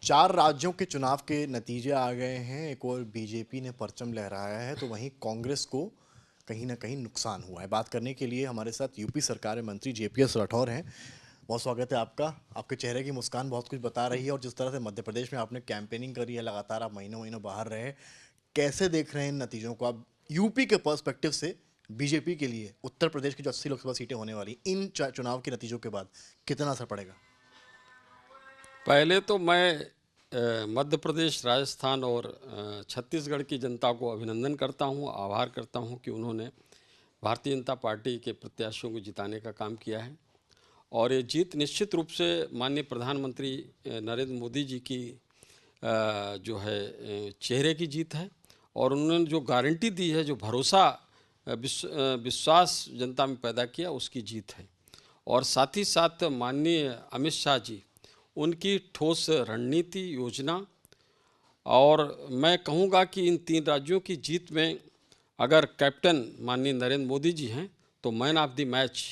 चार राज्यों के चुनाव के नतीजे आ गए हैं। एक और बीजेपी ने परचम लहराया है तो वहीं कांग्रेस को कहीं ना कहीं नुकसान हुआ है। बात करने के लिए हमारे साथ यूपी सरकार में मंत्री जेपीएस राठौर हैं। बहुत स्वागत है आपका। आपके चेहरे की मुस्कान बहुत कुछ बता रही है और जिस तरह से मध्य प्रदेश में आपने कैंपेनिंग करी है, लगातार आप महीनों महीनों बाहर रहे, कैसे देख रहे हैं इन नतीजों को आप यूपी के पर्सपेक्टिव से? बीजेपी के लिए उत्तर प्रदेश की जो 80 लोकसभा सीटें होने वाली, इन चुनाव के नतीजों के बाद कितना असर पड़ेगा? पहले तो मैं मध्य प्रदेश, राजस्थान और छत्तीसगढ़ की जनता को अभिनंदन करता हूं, आभार करता हूं कि उन्होंने भारतीय जनता पार्टी के प्रत्याशियों को जिताने का काम किया है। और ये जीत निश्चित रूप से माननीय प्रधानमंत्री नरेंद्र मोदी जी की जो है चेहरे की जीत है। और उन्होंने जो गारंटी दी है, जो भरोसा विश्वास जनता में पैदा किया, उसकी जीत है। और साथ ही साथ माननीय अमित शाह जी, उनकी ठोस रणनीति योजना, और मैं कहूँगा कि इन तीन राज्यों की जीत में अगर कैप्टन माननीय नरेंद्र मोदी जी हैं तो मैन ऑफ द मैच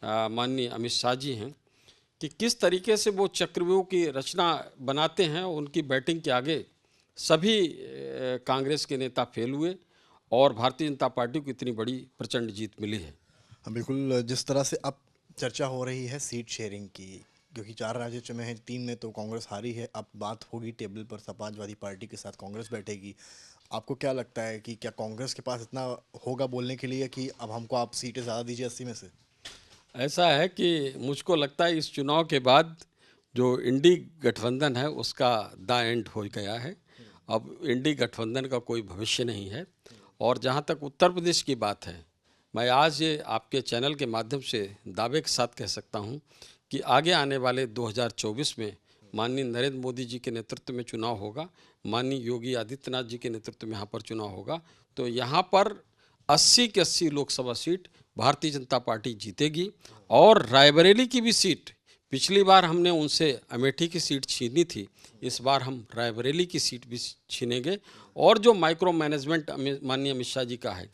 माननीय अमित शाह जी हैं। कि किस तरीके से वो चक्रव्यूह की रचना बनाते हैं, उनकी बैटिंग के आगे सभी कांग्रेस के नेता फेल हुए और भारतीय जनता पार्टी को इतनी बड़ी प्रचंड जीत मिली है। हाँ, बिल्कुल। जिस तरह से अब चर्चा हो रही है सीट शेयरिंग की, क्योंकि चार राज्यों में है, तीन में तो कांग्रेस हारी है, अब बात होगी टेबल पर समाजवादी पार्टी के साथ कांग्रेस बैठेगी। आपको क्या लगता है कि क्या कांग्रेस के पास इतना होगा बोलने के लिए कि अब हमको आप सीटें ज़्यादा दीजिए 80 में से? ऐसा है कि मुझको लगता है इस चुनाव के बाद जो इंडी गठबंधन है उसका द एंड हो गया है। अब इंडी गठबंधन का कोई भविष्य नहीं है। और जहाँ तक उत्तर प्रदेश की बात है, मैं आज ये आपके चैनल के माध्यम से दावे के साथ कह सकता हूँ कि आगे आने वाले 2024 में माननीय नरेंद्र मोदी जी के नेतृत्व में चुनाव होगा, माननीय योगी आदित्यनाथ जी के नेतृत्व में यहाँ पर चुनाव होगा। तो यहाँ पर 80 की 80 लोकसभा सीट भारतीय जनता पार्टी जीतेगी। और रायबरेली की भी सीट, पिछली बार हमने उनसे अमेठी की सीट छीनी थी, इस बार हम रायबरेली की सीट भी छीनेंगे। और जो माइक्रो मैनेजमेंट माननीय अमित शाह जी का है,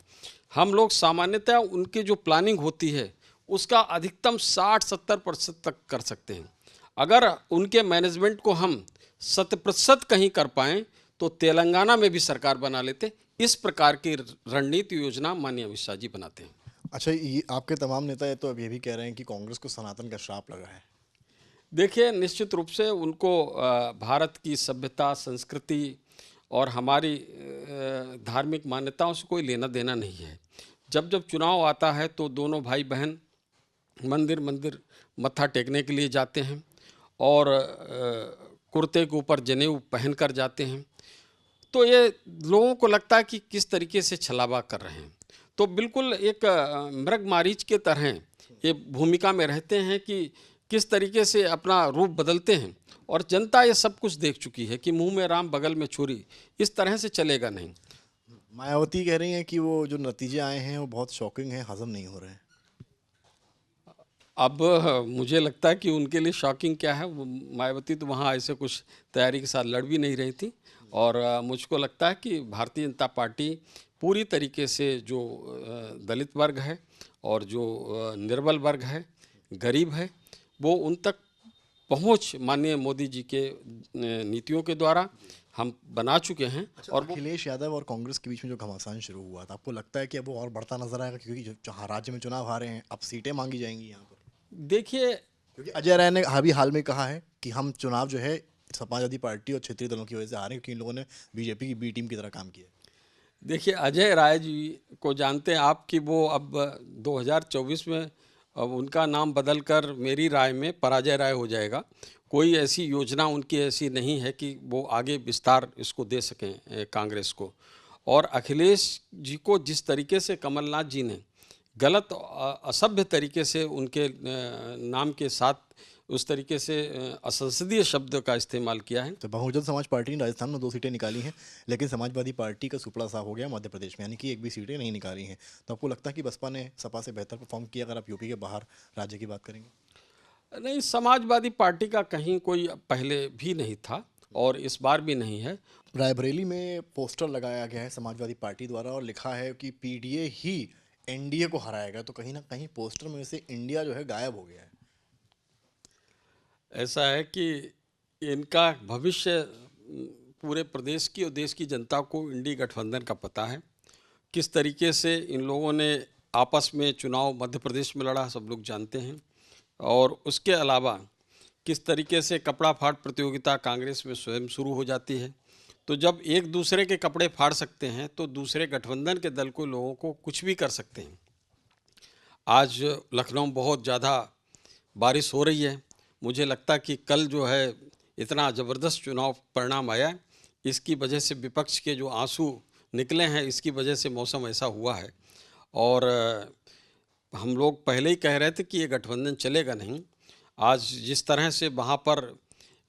हम लोग सामान्यतः उनकी जो प्लानिंग होती है उसका अधिकतम 60-70% तक कर सकते हैं। अगर उनके मैनेजमेंट को हम 100% कहीं कर पाएँ तो तेलंगाना में भी सरकार बना लेते। इस प्रकार की रणनीति योजना माननीय अमित शाह जी बनाते हैं। अच्छा, ये आपके तमाम नेता ये तो अब ये भी कह रहे हैं कि कांग्रेस को सनातन का श्राप लगा है। देखिए, निश्चित रूप से उनको भारत की सभ्यता, संस्कृति और हमारी धार्मिक मान्यताओं से कोई लेना देना नहीं है। जब जब चुनाव आता है तो दोनों भाई बहन मंदिर मंदिर मत्था टेकने के लिए जाते हैं और कुर्ते के ऊपर जनेऊ पहन कर जाते हैं। तो ये लोगों को लगता है कि किस तरीके से छलावा कर रहे हैं। तो बिल्कुल एक मृग मारीच के तरह ये भूमिका में रहते हैं कि किस तरीके से अपना रूप बदलते हैं। और जनता ये सब कुछ देख चुकी है कि मुंह में राम बगल में छुरी, इस तरह से चलेगा नहीं। मायावती कह रही हैं कि वो जो नतीजे आए हैं वो बहुत शॉकिंग है, हजम नहीं हो रहे हैं। अब मुझे लगता है कि उनके लिए शॉकिंग क्या है, वो मायावती तो वहाँ ऐसे कुछ तैयारी के साथ लड़ भी नहीं रही थी। और मुझको लगता है कि भारतीय जनता पार्टी पूरी तरीके से जो दलित वर्ग है और जो निर्बल वर्ग है, गरीब है, वो उन तक पहुँच माननीय मोदी जी के नीतियों के द्वारा हम बना चुके हैं। अच्छा, और वो अखिलेश यादव और कांग्रेस के बीच में जो घमासान शुरू हुआ था, आपको लगता है कि अब वो और बढ़ता नजर आएगा? क्योंकि जहाँ राज्य में चुनाव हारे हैं, अब सीटें मांगी जाएंगी यहाँ पर। देखिए, क्योंकि अजय राय ने अभी हाल में कहा है कि हम चुनाव जो है समाजवादी पार्टी और क्षेत्रीय दलों की वजह से हारे, क्योंकि इन लोगों ने बीजेपी की बी टीम की तरह काम किया है। देखिए, अजय राय जी को जानते हैं आप कि वो अब 2024 में अब उनका नाम बदलकर मेरी राय में पराजय राय हो जाएगा। कोई ऐसी योजना उनकी ऐसी नहीं है कि वो आगे विस्तार इसको दे सकें कांग्रेस को। और अखिलेश जी को जिस तरीके से कमलनाथ जी ने गलत असभ्य तरीके से उनके नाम के साथ उस तरीके से असंसदीय शब्द का इस्तेमाल किया है। तो बहुजन समाज पार्टी ने राजस्थान में 2 सीटें निकाली हैं, लेकिन समाजवादी पार्टी का सुपड़ा साफ हो गया मध्य प्रदेश में, यानी कि एक भी सीटें नहीं निकाली हैं। तो आपको लगता है कि बसपा ने सपा से बेहतर परफॉर्म किया अगर आप यूपी के बाहर राज्य की बात करेंगे? नहीं, समाजवादी पार्टी का कहीं कोई पहले भी नहीं था और इस बार भी नहीं है। रायबरेली में पोस्टर लगाया गया है समाजवादी पार्टी द्वारा और लिखा है कि पीडीए ही एनडीए को हराएगा। तो कहीं ना कहीं पोस्टर में से इंडिया जो है गायब हो गया है। ऐसा है कि इनका भविष्य पूरे प्रदेश की और देश की जनता को इंडी गठबंधन का पता है। किस तरीके से इन लोगों ने आपस में चुनाव मध्य प्रदेश में लड़ा, सब लोग जानते हैं। और उसके अलावा किस तरीके से कपड़ा फाड़ प्रतियोगिता कांग्रेस में स्वयं शुरू हो जाती है। तो जब एक दूसरे के कपड़े फाड़ सकते हैं तो दूसरे गठबंधन के दल को लोगों को कुछ भी कर सकते हैं। आज लखनऊ में बहुत ज़्यादा बारिश हो रही है। मुझे लगता कि कल जो है इतना ज़बरदस्त चुनाव परिणाम आया, इसकी वजह से विपक्ष के जो आंसू निकले हैं, इसकी वजह से मौसम ऐसा हुआ है। और हम लोग पहले ही कह रहे थे कि ये गठबंधन चलेगा नहीं। आज जिस तरह से वहाँ पर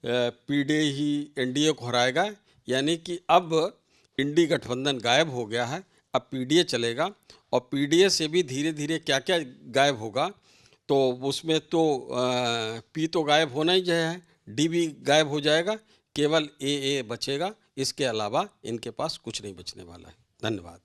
पीडीए ही एनडीए को हराएगा, यानी कि अब इंडी गठबंधन गायब हो गया है, अब पीडीए चलेगा। और पीडीए से भी धीरे धीरे क्या क्या गायब होगा, तो उसमें तो पी तो गायब होना ही है, डी भी गायब हो जाएगा, केवल ए बचेगा। इसके अलावा इनके पास कुछ नहीं बचने वाला है। धन्यवाद।